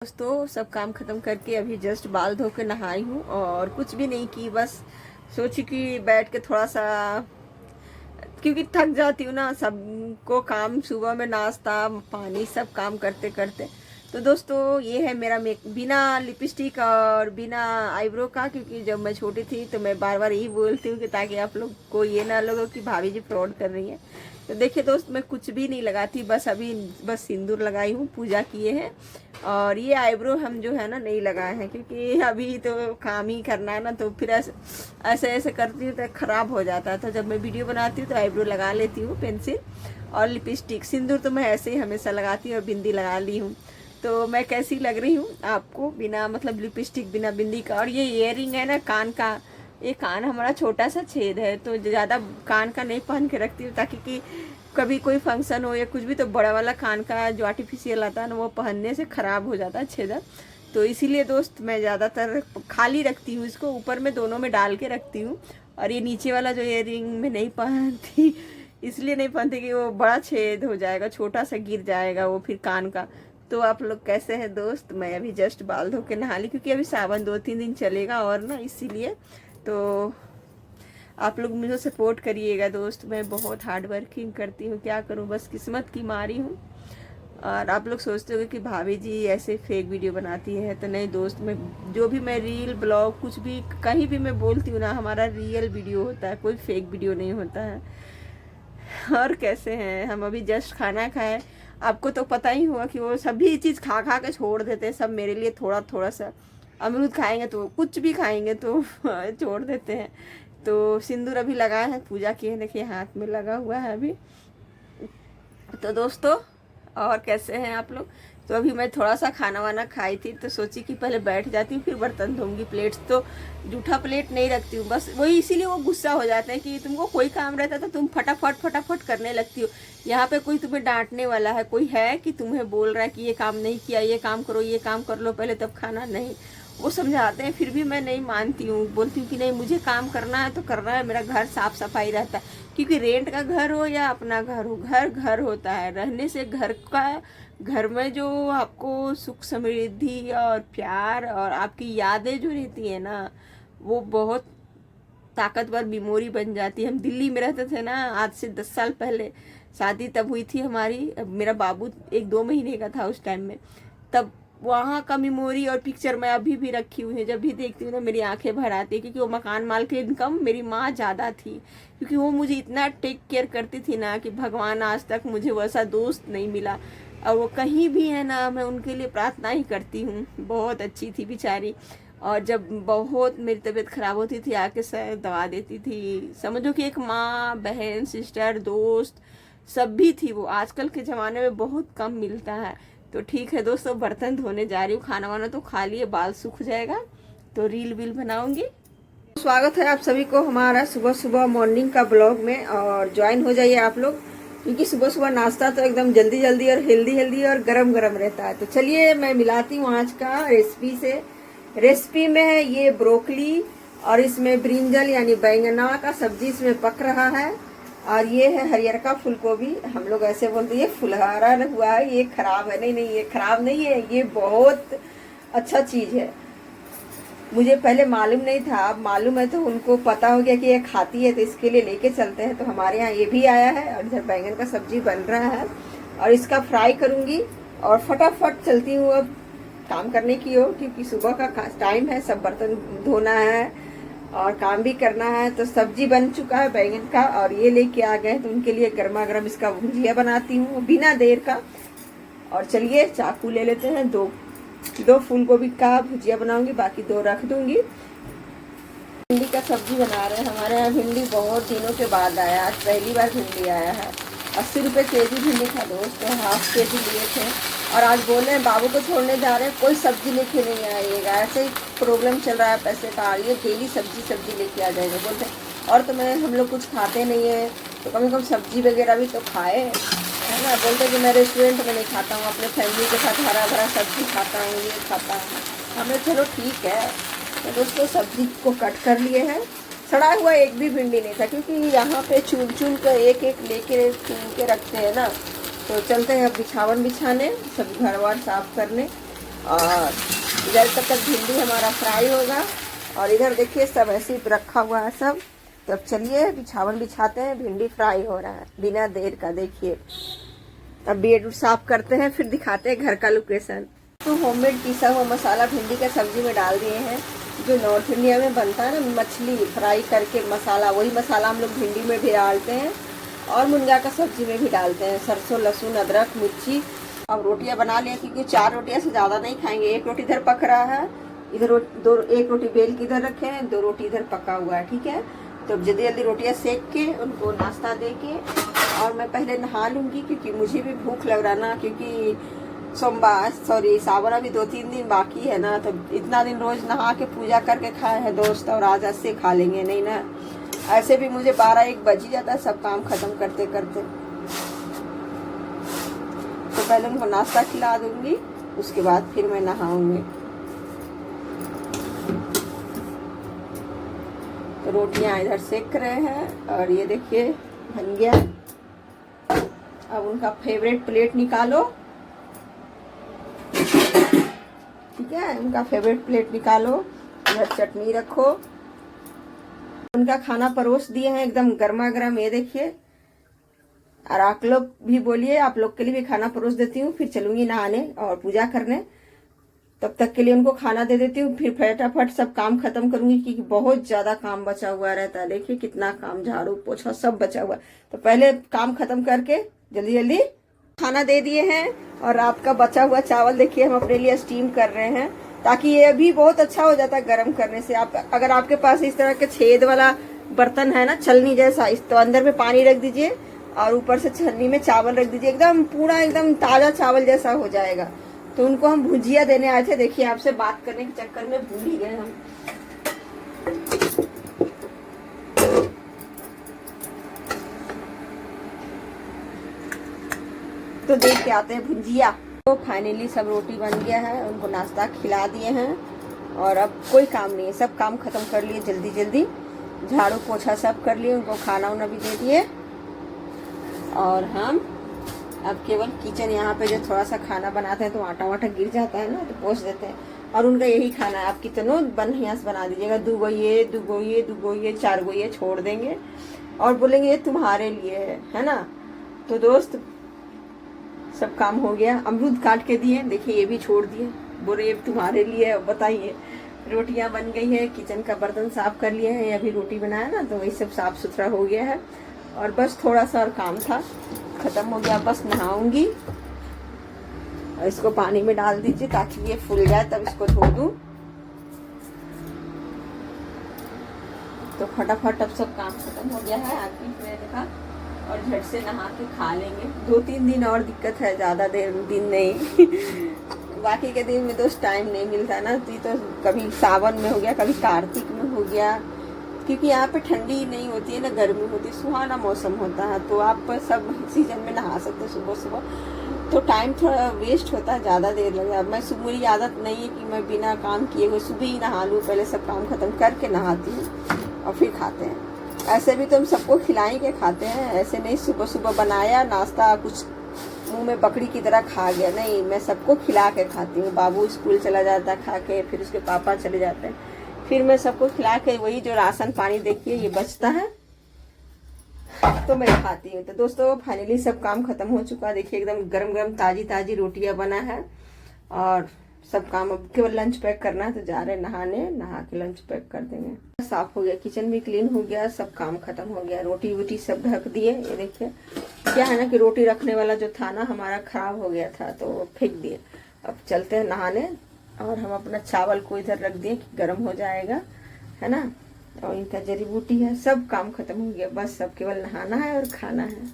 दोस्तों सब काम खत्म करके अभी जस्ट बाल धो के नहाई हूँ और कुछ भी नहीं की, बस सोची कि बैठ के थोड़ा सा, क्योंकि थक जाती हूँ ना, सबको काम सुबह में नाश्ता पानी सब काम करते करते। तो दोस्तों ये है मेरा मेक बिना लिपस्टिक और बिना आईब्रो का, क्योंकि जब मैं छोटी थी तो मैं बार बार यही बोलती हूँ कि ताकि आप लोग को ये ना लगो कि भाभी जी फ्रॉड कर रही हैं। तो देखिए दोस्त, मैं कुछ भी नहीं लगाती, बस अभी बस सिंदूर लगाई हूँ, पूजा किए हैं। और ये आईब्रो हम जो है ना नहीं लगाए हैं, क्योंकि अभी तो काम ही करना है ना, तो फिर ऐसे ऐसे करती हूँ तो ख़राब हो जाता है। तो जब मैं वीडियो बनाती हूँ तो आईब्रो लगा लेती हूँ पेंसिल और लिपस्टिक। सिंदूर तो मैं ऐसे ही हमेशा लगाती हूँ और बिंदी लगा ली हूँ। तो मैं कैसी लग रही हूँ आपको बिना मतलब लिपस्टिक बिना बिंदी का। और ये इयररिंग है ना कान का, ये कान हमारा छोटा सा छेद है, तो ज़्यादा कान का नहीं पहन के रखती हूँ, ताकि कि कभी कोई फंक्शन हो या कुछ भी तो बड़ा वाला कान का जो आर्टिफिशियल आता है ना, वो पहनने से ख़राब हो जाता है छेदा। तो इसीलिए दोस्त मैं ज़्यादातर खाली रखती हूँ इसको, ऊपर में दोनों में डाल के रखती हूँ। और ये नीचे वाला जो इयररिंग में नहीं पहनती, इसलिए नहीं पहनती कि वो बड़ा छेद हो जाएगा, छोटा सा गिर जाएगा वो फिर कान का। तो आप लोग कैसे हैं दोस्त? मैं अभी जस्ट बाल धो के नहा ली, क्योंकि अभी सावन 2-3 दिन चलेगा और ना, इसीलिए। तो आप लोग मुझे सपोर्ट करिएगा दोस्त, मैं बहुत हार्ड वर्किंग करती हूँ, क्या करूँ, बस किस्मत की मारी हूँ। और आप लोग सोचते होंगे कि भाभी जी ऐसे फेक वीडियो बनाती है, तो नहीं दोस्त, मैं जो भी मैं रील ब्लॉग कुछ भी कहीं भी मैं बोलती हूँ ना, हमारा रियल वीडियो होता है, कोई फेक वीडियो नहीं होता है। और कैसे हैं? हम अभी जस्ट खाना खाए, आपको तो पता ही हुआ कि वो सभी चीज़ खा खा के छोड़ देते हैं सब, मेरे लिए थोड़ा थोड़ा सा अमरूद खाएंगे तो कुछ भी खाएंगे तो छोड़ देते हैं। तो सिंदूर अभी लगाए हैं, पूजा किए हैं, देखिए हाथ में लगा हुआ है अभी। तो दोस्तों और कैसे हैं आप लोग? तो अभी मैं थोड़ा सा खाना वाना खाई थी, तो सोची कि पहले बैठ जाती हूँ फिर बर्तन धोऊंगी। प्लेट्स तो जूठा प्लेट नहीं रखती हूँ, बस वही इसीलिए वो गुस्सा हो जाते हैं कि तुमको कोई काम रहता तो तुम फटाफट फटाफट करने लगती हो। यहाँ पे कोई तुम्हें डांटने वाला है, कोई है कि तुम्हें बोल रहा है कि ये काम नहीं किया, ये काम करो, ये काम कर लो पहले तब खाना, नहीं। वो समझाते हैं फिर भी मैं नहीं मानती हूँ, बोलती हूँ कि नहीं मुझे काम करना है तो करना है, मेरा घर साफ सफाई रहता है। क्योंकि रेंट का घर हो या अपना घर हो, घर घर होता है, रहने से घर का, घर में जो आपको सुख समृद्धि और प्यार और आपकी यादें जो रहती है ना, वो बहुत ताकतवर मेमोरी बन जाती है। हम दिल्ली में रहते थे ना, आज से 10 साल पहले शादी तब हुई थी हमारी, मेरा बाबू 1-2 महीने का था उस टाइम में। तब वहाँ का मेमोरी और पिक्चर मैं अभी भी रखी हुई है, जब भी देखती हूँ ना मेरी आंखें भर आती है। क्योंकि वो मकान मालिक की इनकम मेरी माँ ज़्यादा थी, क्योंकि वो मुझे इतना टेक केयर करती थी ना कि भगवान आज तक मुझे वैसा दोस्त नहीं मिला। और वो कहीं भी है ना, मैं उनके लिए प्रार्थना ही करती हूँ, बहुत अच्छी थी बेचारी। और जब बहुत मेरी तबीयत खराब होती थी आके सर दवा देती थी, समझो कि एक माँ बहन सिस्टर दोस्त सब भी थी वो। आजकल के ज़माने में बहुत कम मिलता है। तो ठीक है दोस्तों, बर्तन धोने जा रही हूँ, खाना वाना तो खा लिए, बाल सूख जाएगा तो रील वील बनाऊंगी। स्वागत है आप सभी को हमारा सुबह सुबह मॉर्निंग का ब्लॉग में, और ज्वाइन हो जाइए आप लोग, क्योंकि सुबह सुबह नाश्ता तो एकदम जल्दी जल्दी और हेल्दी हेल्दी और गरम गरम रहता है। तो चलिए मैं मिलाती हूँ आज का रेसिपी से। रेसिपी में है ये ब्रोकली, और इसमें ब्रिंजल यानी बैंगना का सब्जी इसमें पक रहा है। और ये है हरियर का फूल गोभी, हम लोग ऐसे बोलते हैं, ये फुलहारा हुआ है, ये खराब है, नहीं नहीं ये खराब नहीं है, ये बहुत अच्छा चीज है। मुझे पहले मालूम नहीं था, अब मालूम है तो उनको पता हो गया कि ये खाती है, तो इसके लिए लेके चलते हैं। तो हमारे यहाँ ये भी आया है, और इधर बैंगन का सब्जी बन रहा है, और इसका फ्राई करूंगी। और फटाफट चलती हूँ अब काम करने की हो, क्योंकि सुबह का टाइम है, सब बर्तन धोना है और काम भी करना है। तो सब्जी बन चुका है बैंगन का, और ये लेके आ गए, तो उनके लिए गर्मा गर्म इसका भुजिया बनाती हूँ बिना देर का। और चलिए चाकू ले लेते हैं, दो फूल गोभी का भुजिया बनाऊंगी, बाकी 2 रख दूंगी। भिंडी का सब्जी बना रहे हैं, हमारे यहाँ भिंडी बहुत दिनों के बाद आया, आज पहली बार भिंडी आया है। 80 रुपये केजी भिंडी था दोस्त, तो हाफ केजी लिए थे। और आज बोले हैं बाबू को छोड़ने जा रहे हैं, कोई सब्जी लेके नहीं आइएगा, ऐसे ही प्रॉब्लम चल रहा है पैसे का, ये डेली सब्जी लेके आ जाएगा बोलते हैं। और तो मैं हम लोग कुछ खाते नहीं है, तो कम से कम सब्जी वगैरह भी तो खाए, है ना। बोलते हैं कि मैं रेस्टोरेंट में नहीं खाता हूँ, अपने फैमिली के साथ हरा भरा सब्जी खाता हूँ, ये खाता हूँ। हमें चलो ठीक है। तो दोस्तों सब्जी को कट कर लिए हैं, सड़ा हुआ एक भी भिंडी नहीं था, क्योंकि यहाँ पे चुन चुन कर एक एक लेके चुन के रखते हैं ना। तो चलते हैं अब बिछावन बिछाने, सब घर वार साफ करने। और इधर तक भिंडी हमारा फ्राई होगा और इधर देखिए सब ऐसे ही रखा हुआ है सब। तो अब चलिए बिछावन बिछाते हैं, भिंडी फ्राई हो रहा है बिना देर का। देखिए अब बेड साफ करते हैं फिर दिखाते हैं घर का लोकेशन। तो होममेड पिसा हुआ मसाला भिंडी का सब्जी में डाल दिए हैं। जो नॉर्थ इंडिया में बनता है ना मछली फ्राई करके मसाला, वही मसाला हम लोग भिंडी में भी डालते हैं और मुनगा का सब्जी में भी डालते हैं। सरसों लहसुन अदरक मिर्ची। अब रोटियां बना लिया क्योंकि 4 रोटियां से ज़्यादा नहीं खाएंगे। 1 रोटी इधर पक रहा है, इधर 1 रोटी बेल के इधर रखे हैं, 2 रोटी इधर पका हुआ है। ठीक है, तो जल्दी जल्दी रोटियां सेक के उनको नाश्ता दे के और मैं पहले नहा लूँगी क्योंकि मुझे भी भूख लग रहा ना, क्योंकि सावन अभी 2-3 दिन बाकी है ना। तो इतना दिन रोज नहा के पूजा करके खाए हैं दोस्त, और आज ऐसे खा लेंगे नहीं ना। ऐसे भी मुझे 12-1 बज ही जाता है सब काम खत्म करते करते। तो पहले उनको नाश्ता खिला दूंगी, उसके बाद फिर मैं नहाऊंगी। तो रोटियां इधर सेक रहे हैं और ये देखिए बन गया। अब उनका फेवरेट प्लेट निकालो। ठीक है, उनका फेवरेट प्लेट निकालो, इधर चटनी रखो। उनका खाना परोस दिए हैं एकदम गर्मा गर्म। ये देखिए, और आप लोग भी बोलिए, आप लोग के लिए भी खाना परोस देती हूँ। फिर चलूंगी नहाने और पूजा करने, तब तक के लिए उनको खाना दे देती हूँ। फिर फटाफट सब काम खत्म करूंगी क्योंकि बहुत ज्यादा काम बचा हुआ रहता है। देखिए कितना काम, झाड़ू पोछा सब बचा हुआ। तो पहले काम खत्म करके जल्दी जल्दी खाना दे दिए हैं। और रात का बचा हुआ चावल देखिए हम अपने लिए स्टीम कर रहे हैं, ताकि ये भी बहुत अच्छा हो जाता है गर्म करने से। आप अगर आपके पास इस तरह के छेद वाला बर्तन है ना, छलनी जैसा, इस तो अंदर में पानी रख दीजिए और ऊपर से छलनी में चावल रख दीजिए, एकदम पूरा एकदम ताजा चावल जैसा हो जाएगा। तो उनको हम भुजिया देने आए थे। देखिए आपसे बात करने के चक्कर में भूल ही गए हम। तो देख के आते हैं भुजिया। तो फाइनली सब रोटी बन गया है, उनको नाश्ता खिला दिए हैं और अब कोई काम नहीं है, सब काम खत्म कर लिए जल्दी जल्दी। झाड़ू पोछा सब कर लिए, उनको खाना उना भी दे दिए। और हम अब केवल किचन यहाँ पे जो थोड़ा सा खाना बनाते हैं तो आटा वाटा गिर जाता है ना, तो पोंछ देते हैं। और उनका यही खाना है, आप कितनों बढ़िया से बना दीजिएगा। 2 गो ये 2 गो ये 2 गो ये 4 गो ये छोड़ देंगे और बोलेंगे ये तुम्हारे लिए है ना। तो दोस्त सब काम हो गया। अमरूद काट के दिए, देखिए ये भी छोड़ दिए, बोले ये तुम्हारे लिए। बताइए, रोटियां बन गई है, किचन का बर्तन साफ कर लिए हैं, अभी रोटी बनाया ना तो वही सब साफ सुथरा हो गया है। और बस थोड़ा सा और काम था, खत्म हो गया। बस नहाऊंगी और इसको पानी में डाल दीजिए ताकि ये फूल जाए, तब इसको धो दूं। तो फटाफट अब सब काम खत्म हो गया है आखिर मैंने कहा, और झट से नहा के खा लेंगे। 2-3 दिन और दिक्कत है, ज्यादा देर दिन नहीं। बाकी के दिन में तो टाइम नहीं मिलता ना। तो कभी सावन में हो गया, कभी कार्तिक में हो गया, क्योंकि यहाँ पे ठंडी नहीं होती है ना, गर्मी होती है, सुहाना मौसम होता है। तो आप सब सीजन में नहा सकते हैं सुबह सुबह। तो टाइम थोड़ा वेस्ट होता है, ज़्यादा देर लगेगा। मैं सुबह, मेरी आदत नहीं है कि मैं बिना काम किए हुए सुबह ही नहा लूँ, पहले सब काम खत्म करके नहाती हूँ और फिर खाते हैं। ऐसे भी तो हम सबको खिलाई के खाते हैं, ऐसे नहीं सुबह सुबह बनाया नाश्ता कुछ मुंह में बकरी की तरह खा गया, नहीं, मैं सबको खिला के खाती हूँ। बाबू स्कूल चला जाता है खा के, फिर उसके पापा चले जाते हैं, फिर मैं सबको खिला के वही जो राशन पानी देखिए ये बचता है तो मैं खाती हूँ। तो दोस्तों फाइनली सब काम खत्म हो चुका, देखिए एकदम गरम गरम ताजी ताजी रोटियां बना है और सब काम अब केवल लंच पैक करना है। तो जा रहे नहाने, नहा के लंच पैक कर देंगे। साफ हो गया, किचन भी क्लीन हो गया, सब काम खत्म हो गया। रोटी वोटी सब ढक दिए। ये देखिए क्या है ना कि रोटी रखने वाला जो था ना हमारा खराब हो गया था तो फेंक दिए। अब चलते हैं नहाने और हम अपना चावल को इधर रख दिए कि गर्म हो जाएगा, है ना। और इनका जड़ी बूटी है, सब काम खत्म हो गया, बस सब केवल नहाना है और खाना है।